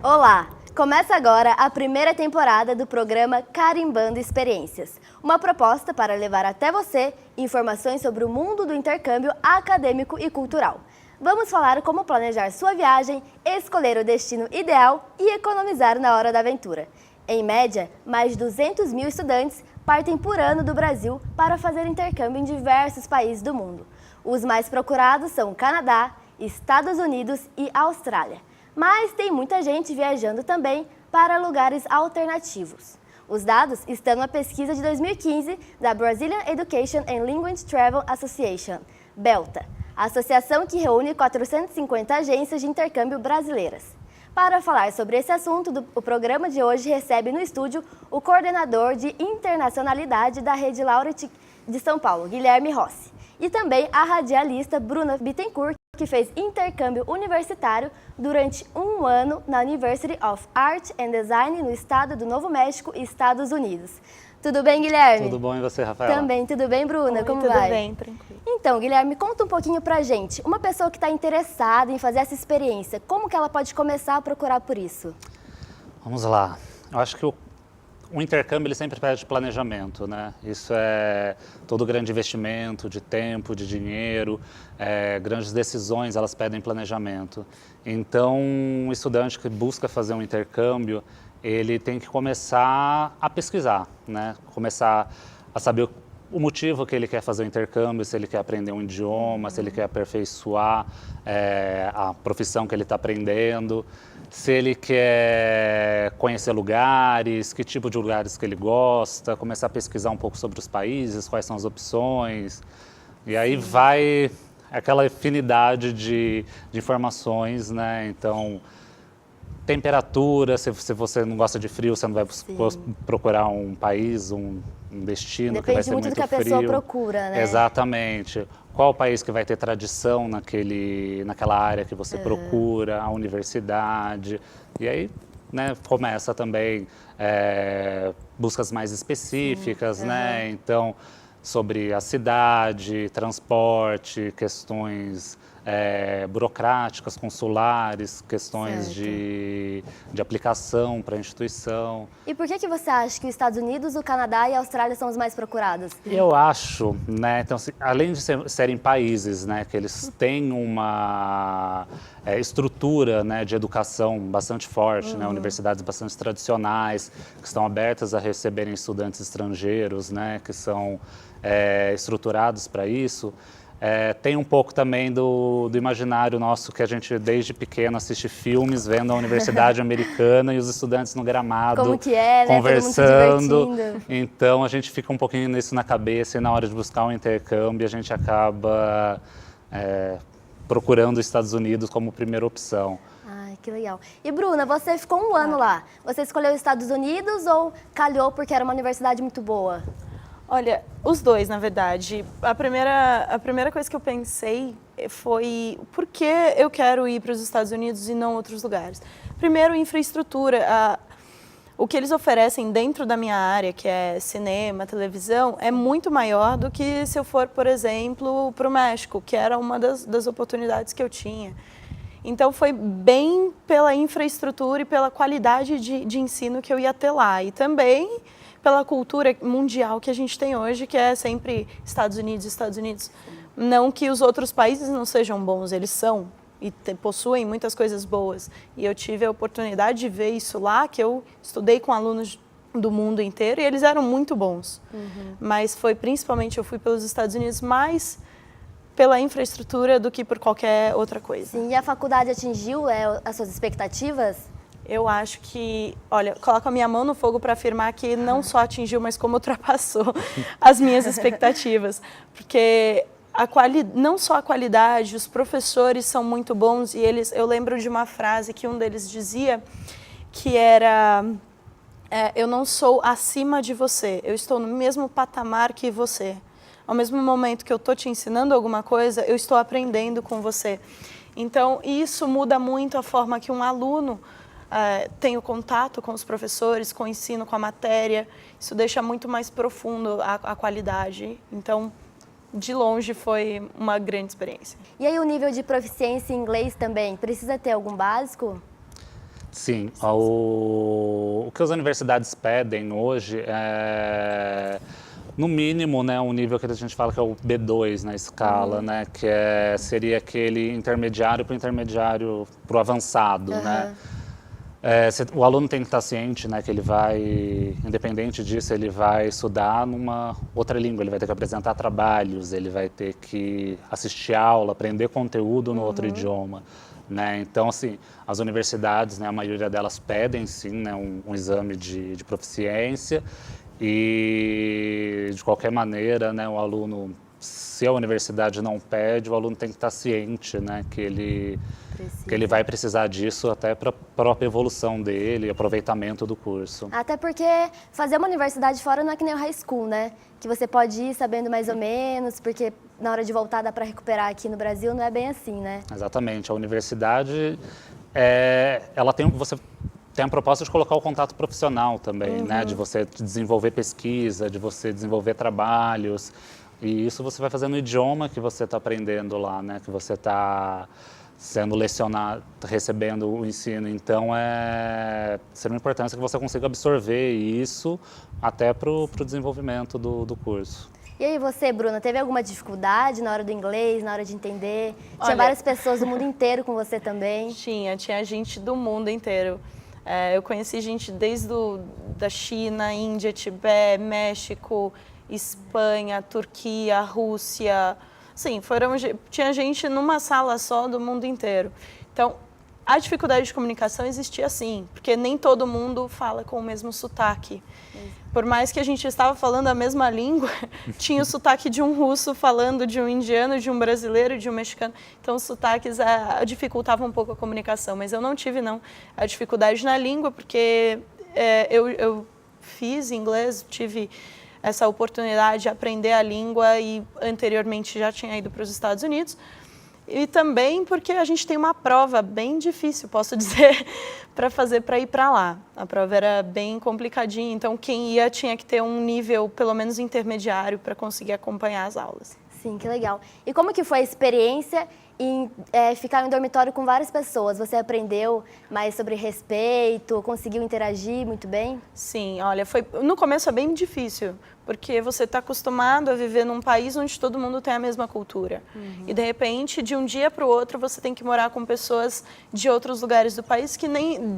Olá! Começa agora a primeira temporada do programa Carimbando Experiências, uma proposta para levar até você informações sobre o mundo do intercâmbio acadêmico e cultural. Vamos falar como planejar sua viagem, escolher o destino ideal e economizar na hora da aventura. Em média, mais de 200 mil estudantes partem por ano do Brasil para fazer intercâmbio em diversos países do mundo. Os mais procurados são Canadá, Estados Unidos e Austrália. Mas tem muita gente viajando também para lugares alternativos. Os dados estão na pesquisa de 2015 da Brazilian Education and Language Travel Association, BELTA, a associação que reúne 450 agências de intercâmbio brasileiras. Para falar sobre esse assunto, o programa de hoje recebe no estúdio o coordenador de internacionalidade da Rede Laureate de São Paulo, Guilherme Rossi, e também a radialista Bruna Bittencourt, que fez intercâmbio universitário durante um ano na University of Art and Design no estado do Novo México e Estados Unidos. Tudo bem, Guilherme? Tudo bom, e você, Rafaela? Também, tudo bem, Bruna? Oi, como tudo vai? Tudo bem, tranquilo. Então, Guilherme, conta um pouquinho pra gente. Uma pessoa que está interessada em fazer essa experiência, como que ela pode começar a procurar por isso? Vamos lá. Eu acho que o intercâmbio ele sempre pede planejamento, né? Isso é todo grande investimento de tempo, de dinheiro, grandes decisões, elas pedem planejamento. Então, um estudante que busca fazer um intercâmbio, ele tem que começar a pesquisar, né? Começar a saber o motivo que ele quer fazer o intercâmbio, se ele quer aprender um idioma, se ele quer aperfeiçoar a profissão que ele está aprendendo, se ele quer conhecer lugares, que tipo de lugares que ele gosta, começar a pesquisar um pouco sobre os países, quais são as opções, e aí vai aquela infinidade de informações, né? Então, temperatura, se você não gosta de frio, você não vai procurar um país, um destino que vai ser muito frio. Depende muito do que a pessoa procura, né? Exatamente. Qual o país que vai ter tradição naquela área que você procura, a universidade. E aí, né, começa também buscas mais específicas, né? Então, sobre a cidade, transporte, questões burocráticas, consulares, questões de aplicação para a instituição. E por que você acha que os Estados Unidos, o Canadá e a Austrália são os mais procurados? Eu acho, né, então, além de serem países, né, que eles têm uma estrutura, né, de educação bastante forte, né, universidades bastante tradicionais, que estão abertas a receberem estudantes estrangeiros, né, que são estruturados para isso. Tem um pouco também do imaginário nosso, que a gente desde pequeno assiste filmes, vendo a universidade americana e os estudantes no gramado, como que é, né? conversando. Todo mundo se divertindo. Então a gente fica um pouquinho nisso na cabeça, e na hora de buscar um intercâmbio a gente acaba procurando os Estados Unidos como primeira opção. Ai, que legal. E Bruna, você ficou um ano lá. Você escolheu os Estados Unidos ou calhou porque era uma universidade muito boa? Olha, os dois, na verdade. A primeira coisa que eu pensei foi por que eu quero ir para os Estados Unidos e não outros lugares. Primeiro, infraestrutura. O que eles oferecem dentro da minha área, que é cinema, televisão, é muito maior do que se eu for, por exemplo, para o México, que era uma das oportunidades que eu tinha. Então, foi bem pela infraestrutura e pela qualidade de ensino que eu ia ter lá. E também pela cultura mundial que a gente tem hoje, que é sempre Estados Unidos, Estados Unidos. Não que os outros países não sejam bons, eles são e possuem muitas coisas boas. E eu tive a oportunidade de ver isso lá, que eu estudei com alunos do mundo inteiro e eles eram muito bons. Mas foi principalmente, eu fui pelos Estados Unidos mais pela infraestrutura do que por qualquer outra coisa. Sim, e a faculdade atingiu as suas expectativas? Eu acho que, olha, coloco a minha mão no fogo para afirmar que não só atingiu, mas como ultrapassou as minhas expectativas. Porque não só a qualidade, os professores são muito bons e eu lembro de uma frase que um deles dizia, que era, eu não sou acima de você, eu estou no mesmo patamar que você. Ao mesmo momento que eu estou te ensinando alguma coisa, eu estou aprendendo com você. Então, isso muda muito a forma que um aluno tem o contato com os professores, com o ensino, com a matéria. Isso deixa muito mais profundo a qualidade. Então, de longe, foi uma grande experiência. E aí o nível de proficiência em inglês também? Precisa ter algum básico? Sim, o que as universidades pedem hoje é, no mínimo, né, um nível que a gente fala que é o B2 na escala, né, que seria aquele intermediário para o avançado, né. O aluno tem que estar ciente, né, que ele vai, independente disso, ele vai estudar numa outra língua, ele vai ter que apresentar trabalhos, ele vai ter que assistir aula, aprender conteúdo no outro idioma. Né? Então, assim, as universidades, né, a maioria delas pedem, sim, né, um exame de proficiência e, de qualquer maneira, né, o aluno, se a universidade não pede, o aluno tem que estar ciente, né, que ele vai precisar disso até para a própria evolução dele, aproveitamento do curso. Até porque fazer uma universidade fora não é que nem o high school, né? Que você pode ir sabendo mais ou menos, porque na hora de voltar dá para recuperar aqui no Brasil, não é bem assim, né? Exatamente. A universidade, você tem a proposta de colocar o contato profissional também, né? De você desenvolver pesquisa, de você desenvolver trabalhos. E isso você vai fazendo no idioma que você está aprendendo lá, né? Que você está sendo lecionado, recebendo o ensino. Então, é de extrema importância que você consiga absorver isso até para o desenvolvimento do curso. E aí você, Bruna, teve alguma dificuldade na hora do inglês, na hora de entender? Tinha Olha, várias pessoas do mundo inteiro com você também? Tinha gente do mundo inteiro. Eu conheci gente desde da China, Índia, Tibete, México, Espanha, Turquia, Rússia. Sim, tinha gente numa sala só do mundo inteiro. Então, a dificuldade de comunicação existia sim, porque nem todo mundo fala com o mesmo sotaque. Por mais que a gente estava falando a mesma língua, tinha o sotaque de um russo falando de um indiano, de um brasileiro, de um mexicano. Então, os sotaques dificultavam um pouco a comunicação. Mas eu não tive, não, a dificuldade na língua, porque eu fiz inglês, tive essa oportunidade de aprender a língua e anteriormente já tinha ido para os Estados Unidos. E também porque a gente tem uma prova bem difícil, posso dizer, para fazer para ir para lá. A prova era bem complicadinha, então quem ia tinha que ter um nível pelo menos intermediário para conseguir acompanhar as aulas. Sim, que legal. E como que foi a experiência em ficar em um dormitório com várias pessoas? Você aprendeu mais sobre respeito, conseguiu interagir muito bem? Sim, olha, no começo é bem difícil, porque você está acostumado a viver num país onde todo mundo tem a mesma cultura. E, de repente, de um dia para o outro, você tem que morar com pessoas de outros lugares do país,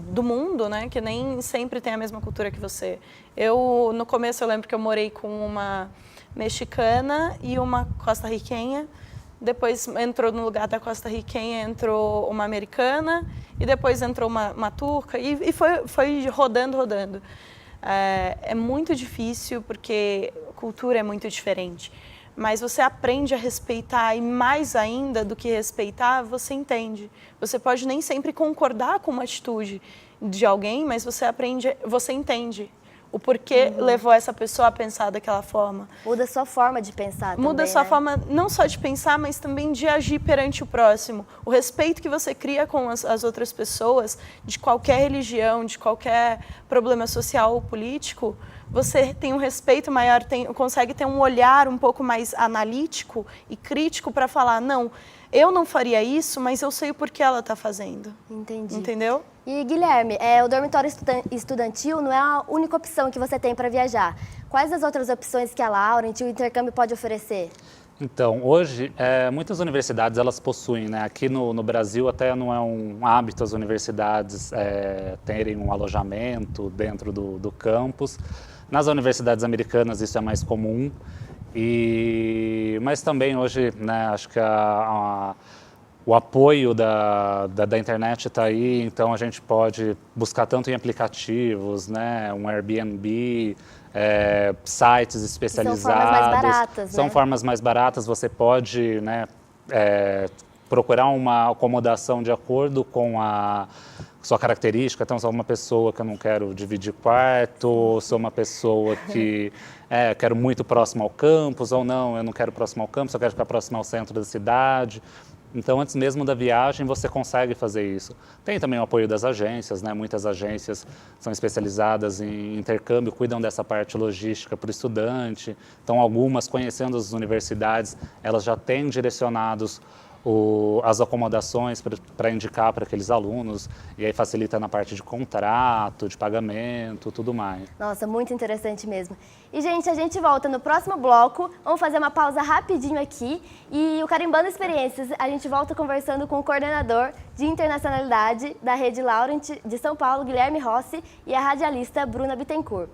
do mundo, né, que nem sempre tem a mesma cultura que você. No começo, eu lembro que eu morei com uma mexicana e uma costarriquenha. Depois entrou no lugar da costarriquenha, entrou uma americana e depois entrou uma turca e foi rodando. É muito difícil porque a cultura é muito diferente, mas você aprende a respeitar e mais ainda do que respeitar, você entende. Você pode nem sempre concordar com uma atitude de alguém, mas você entende o porquê levou essa pessoa a pensar daquela forma. Muda a sua forma de pensar também, Muda a sua né? forma não só de pensar, mas também de agir perante o próximo. O respeito que você cria com as outras pessoas, de qualquer religião, de qualquer problema social ou político, você tem um respeito maior, consegue ter um olhar um pouco mais analítico e crítico para falar, não, eu não faria isso, mas eu sei o porquê ela está fazendo. Entendi. Entendeu? E, Guilherme, o dormitório estudantil não é a única opção que você tem para viajar. Quais as outras opções que a Laurent, o intercâmbio, pode oferecer? Então, hoje, muitas universidades elas possuem, né? Aqui no Brasil até não é um hábito as universidades terem um alojamento dentro do campus. Nas universidades americanas isso é mais comum, mas também hoje, né, acho que o apoio da internet está aí, então a gente pode buscar tanto em aplicativos, né, um Airbnb, sites especializados. São formas mais baratas, São né? formas mais baratas, você pode, né, procurar uma acomodação de acordo com a sua característica. Então, sou uma pessoa que eu não quero dividir quarto, sou uma pessoa que quero muito próximo ao campus, ou não, eu não quero próximo ao campus, eu quero ficar próximo ao centro da cidade. Então, antes mesmo da viagem, você consegue fazer isso. Tem também o apoio das agências, né? Muitas agências são especializadas em intercâmbio, cuidam dessa parte logística para o estudante. Então, algumas, conhecendo as universidades, elas já têm direcionados as acomodações para indicar para aqueles alunos, e aí facilita na parte de contrato, de pagamento, tudo mais. Nossa, muito interessante mesmo. E, gente, a gente volta no próximo bloco. Vamos fazer uma pausa rapidinho aqui. E o Carimbando Experiências, a gente volta conversando com o coordenador de internacionalidade da Rede Laurent de São Paulo, Guilherme Rossi, e a radialista Bruna Bittencourt.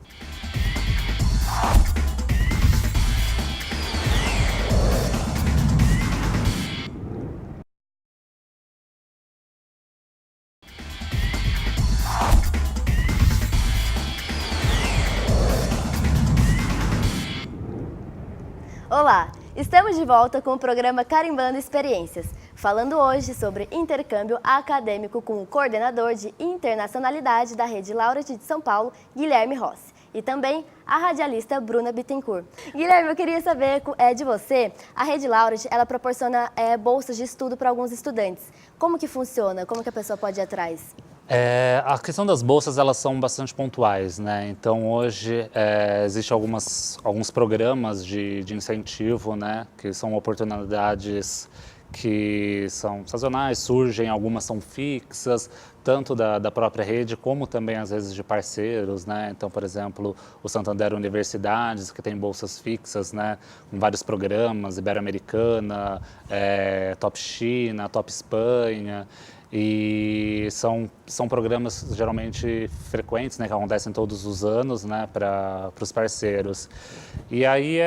Olá, estamos de volta com o programa Carimbando Experiências, falando hoje sobre intercâmbio acadêmico com o coordenador de internacionalidade da Rede Laurent de São Paulo, Guilherme Rossi, e também a radialista Bruna Bittencourt. Guilherme, eu queria saber de você, a Rede Laurent, ela proporciona bolsas de estudo para alguns estudantes. Como que funciona? Como que a pessoa pode ir atrás? A questão das bolsas, elas são bastante pontuais, né? Então, hoje, existem alguns programas de incentivo, né? Que são oportunidades que são sazonais, surgem, algumas são fixas, tanto da própria rede, como também, às vezes, de parceiros, né? Então, por exemplo, o Santander Universidades, que tem bolsas fixas, né? Com vários programas, Ibero-Americana, Top China, Top Espanha. E são programas geralmente frequentes, né, que acontecem todos os anos, né, para os parceiros. E aí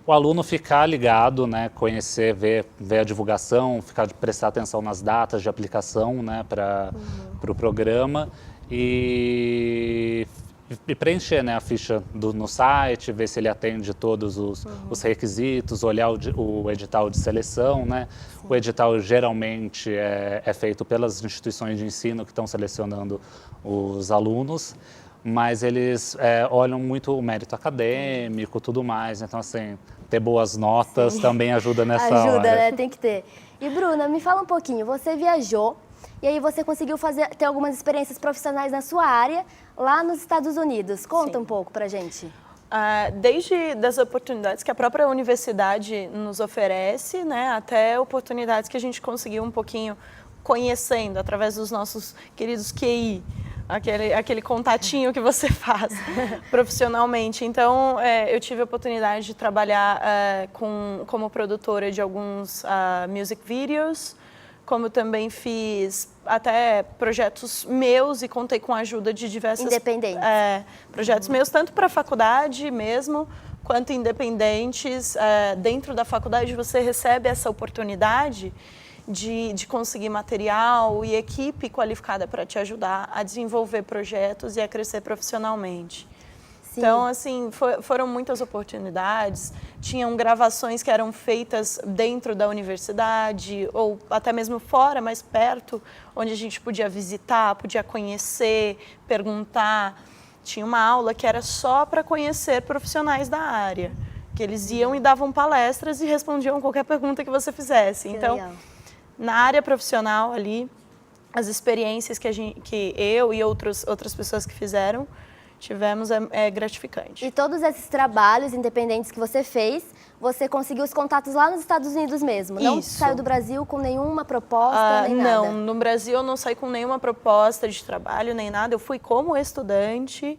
o aluno ficar ligado, né, conhecer, ver a divulgação, prestar atenção nas datas de aplicação, né, para o programa e preencher, né, a ficha no site, ver se ele atende todos os requisitos, olhar o edital de seleção, né? Sim. O edital geralmente é feito pelas instituições de ensino que estão selecionando os alunos, mas eles olham muito o mérito acadêmico, tudo mais. Então, assim, ter boas notas Sim. também ajuda nessa hora. Ajuda, né? Tem que ter. E, Bruna, me fala um pouquinho. Você viajou e aí você conseguiu ter algumas experiências profissionais na sua área lá nos Estados Unidos. Conta um pouco pra gente. Desde das oportunidades que a própria universidade nos oferece, né, até oportunidades que a gente conseguiu um pouquinho conhecendo através dos nossos queridos QI, aquele contatinho que você faz profissionalmente. Então, eu tive a oportunidade de trabalhar como produtora de alguns music videos, como também fiz até projetos meus e contei com a ajuda de diversas... Independentes. Projetos meus, tanto para a faculdade mesmo, quanto independentes. Dentro da faculdade você recebe essa oportunidade de conseguir material e equipe qualificada para te ajudar a desenvolver projetos e a crescer profissionalmente. Sim. Então, assim, foram muitas oportunidades, tinham gravações que eram feitas dentro da universidade ou até mesmo fora, mais perto, onde a gente podia visitar, podia conhecer, perguntar. Tinha uma aula que era só para conhecer profissionais da área, que eles iam e davam palestras e respondiam qualquer pergunta que você fizesse. Então, legal. Na área profissional ali, as experiências que eu e outras pessoas que fizeram, tivemos gratificante. E todos esses trabalhos independentes que você fez, você conseguiu os contatos lá nos Estados Unidos mesmo? Não saiu do Brasil com nenhuma proposta, nem nada? Não, no Brasil eu não saí com nenhuma proposta de trabalho, nem nada. Eu fui como estudante,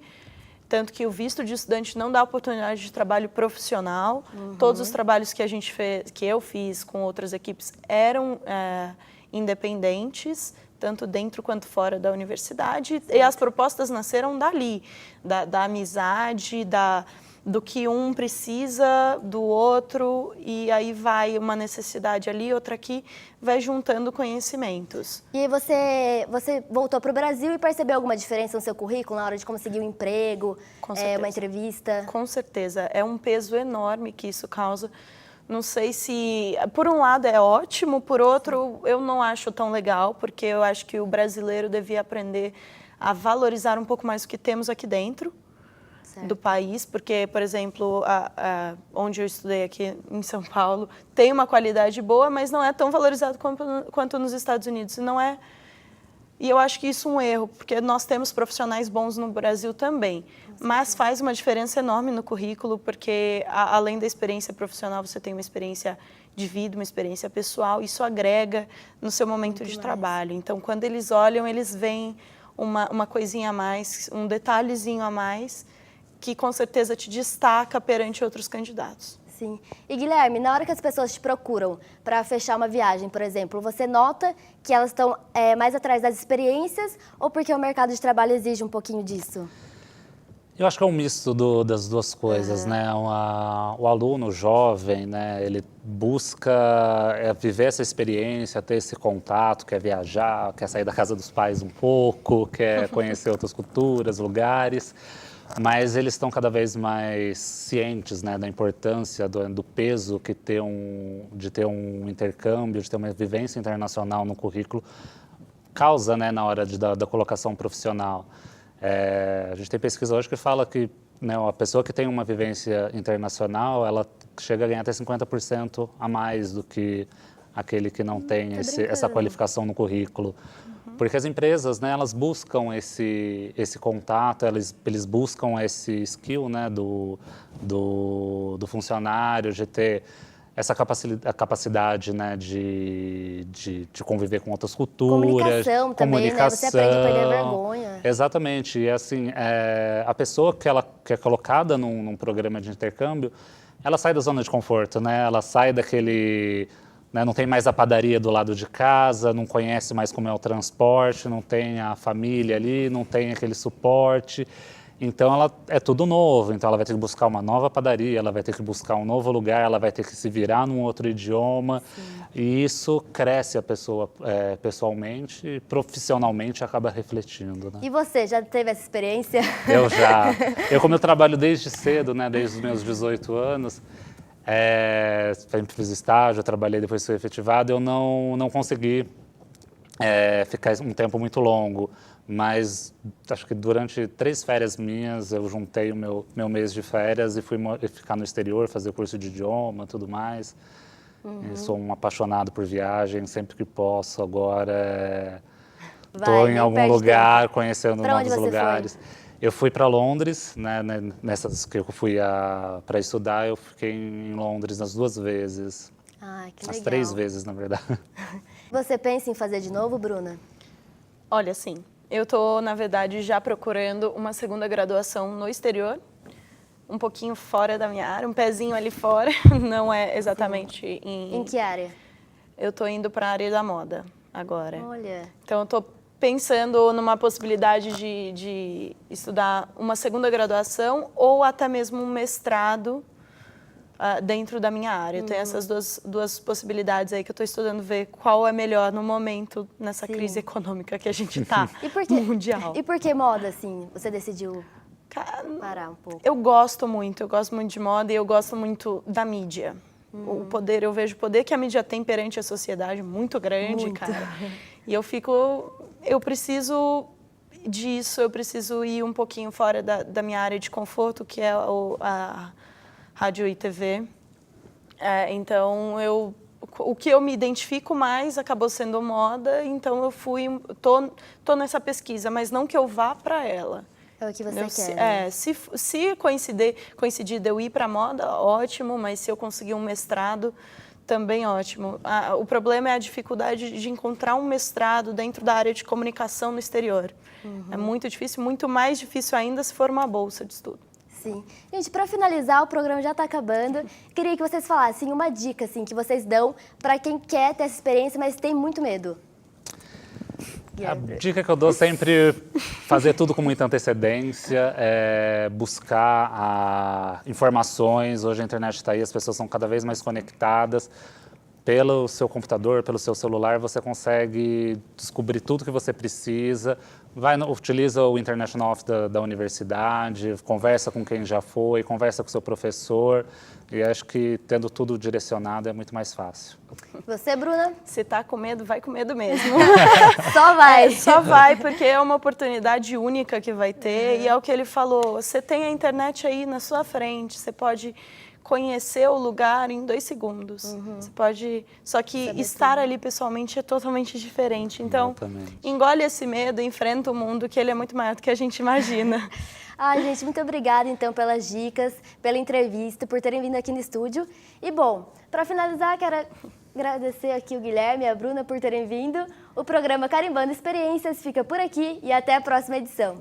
tanto que o visto de estudante não dá oportunidade de trabalho profissional. Todos os trabalhos que eu fiz com outras equipes eram independentes, tanto dentro quanto fora da universidade, e as propostas nasceram dali, da amizade, do que um precisa do outro, e aí vai uma necessidade ali, outra aqui, vai juntando conhecimentos. E você voltou para o Brasil e percebeu alguma diferença no seu currículo na hora de conseguir um emprego, uma entrevista? Com certeza, é um peso enorme que isso causa. Não sei se, por um lado é ótimo, por outro eu não acho tão legal, porque eu acho que o brasileiro devia aprender a valorizar um pouco mais o que temos aqui dentro do país, porque, por exemplo, onde eu estudei aqui em São Paulo, tem uma qualidade boa, mas não é tão valorizado quanto nos Estados Unidos, e eu acho que isso é um erro, porque nós temos profissionais bons no Brasil também, mas faz uma diferença enorme no currículo, porque além da experiência profissional, você tem uma experiência de vida, uma experiência pessoal, isso agrega no seu momento Muito de mais. trabalho. Então, quando eles olham, eles veem uma coisinha a mais, um detalhezinho a mais, que com certeza te destaca perante outros candidatos. Sim. E Guilherme, na hora que as pessoas te procuram para fechar uma viagem, por exemplo, você nota que elas estão mais atrás das experiências ou porque o mercado de trabalho exige um pouquinho disso? Eu acho que é um misto das duas coisas, né? O aluno jovem, né? Ele busca viver essa experiência, ter esse contato, quer viajar, quer sair da casa dos pais um pouco, quer conhecer outras culturas, lugares. Mas eles estão cada vez mais cientes, né, da importância, do peso que de ter um intercâmbio, de ter uma vivência internacional no currículo causa, né, na hora da colocação profissional. A gente tem pesquisa hoje que fala que, né, a pessoa que tem uma vivência internacional, ela chega a ganhar até 50% a mais do que aquele que não tem essa qualificação no currículo. Porque as empresas, né, elas buscam esse contato, eles buscam esse skill, né, do funcionário, de ter essa capacidade, né, de conviver com outras culturas. Comunicação também, né? Você aprende a perder a vergonha. Exatamente. E assim, a pessoa que é colocada num programa de intercâmbio, ela sai da zona de conforto, né? Ela sai daquele... Não tem mais a padaria do lado de casa, não conhece mais como é o transporte, não tem a família ali, não tem aquele suporte. Então, ela é tudo novo. Então, ela vai ter que buscar uma nova padaria, ela vai ter que buscar um novo lugar, ela vai ter que se virar num outro idioma. Sim. E isso cresce a pessoa pessoalmente e profissionalmente acaba refletindo, né? E você, já teve essa experiência? Eu já. Como eu trabalho desde cedo, né, desde os meus 18 anos... sempre fiz estágio, trabalhei, depois fui efetivado, eu não consegui ficar um tempo muito longo, mas acho que durante 3 férias minhas eu juntei o meu mês de férias e fui ficar no exterior, fazer curso de idioma e tudo mais. E sou um apaixonado por viagem, sempre que posso, agora estou em algum lugar, conhecendo novos lugares. Foi? Eu fui para Londres, né, nessas que eu fui para estudar, eu fiquei em Londres as 2 vezes. Ah, que legal. As 3 vezes, na verdade. Você pensa em fazer de novo, Bruna? Olha, sim. Eu estou, na verdade, já procurando uma segunda graduação no exterior, um pouquinho fora da minha área, um pezinho ali fora, não é exatamente Em que área? Eu estou indo para a área da moda agora. Olha. Então, eu estou pensando numa possibilidade de estudar uma segunda graduação ou até mesmo um mestrado dentro da minha área. Tem essas duas possibilidades aí que eu estou estudando, ver qual é melhor no momento, nessa crise econômica que a gente está, mundial. E por que moda, assim? Você decidiu parar um pouco? Eu gosto muito de moda e eu gosto muito da mídia. O poder, eu vejo o poder que a mídia tem perante a sociedade muito grande, cara. E eu preciso disso, eu preciso ir um pouquinho fora da minha área de conforto, que é a rádio e TV. Então, o que eu me identifico mais acabou sendo moda, então eu tô nessa pesquisa, mas não que eu vá para ela. É o que você quer. Se coincidir de eu ir para moda, ótimo, mas se eu conseguir um mestrado, também ótimo. O problema é a dificuldade de encontrar um mestrado dentro da área de comunicação no exterior. É muito difícil, muito mais difícil ainda se for uma bolsa de estudo. Sim. Gente, para finalizar, o programa já está acabando. Queria que vocês falassem uma dica assim, que vocês dão para quem quer ter essa experiência, mas tem muito medo. A dica que eu dou sempre fazer tudo com muita antecedência, buscar informações. Hoje a internet está aí, as pessoas são cada vez mais conectadas. Pelo seu computador, pelo seu celular, você consegue descobrir tudo que você precisa. Utiliza o International Office da universidade, conversa com quem já foi, conversa com o seu professor. E acho que tendo tudo direcionado é muito mais fácil. Você, Bruna? Se tá com medo, vai com medo mesmo. Só vai. Só vai, porque é uma oportunidade única que vai ter. E é o que ele falou, você tem a internet aí na sua frente, você pode conhecer o lugar em 2 segundos. Você pode... Só que estar ali pessoalmente é totalmente diferente. Então, engole esse medo, enfrenta o mundo, que ele é muito maior do que a gente imagina. Ai, gente, muito obrigada, então, pelas dicas, pela entrevista, por terem vindo aqui no estúdio. E, bom, para finalizar, quero agradecer aqui o Guilherme e a Bruna por terem vindo. O programa Carimbando Experiências fica por aqui e até a próxima edição.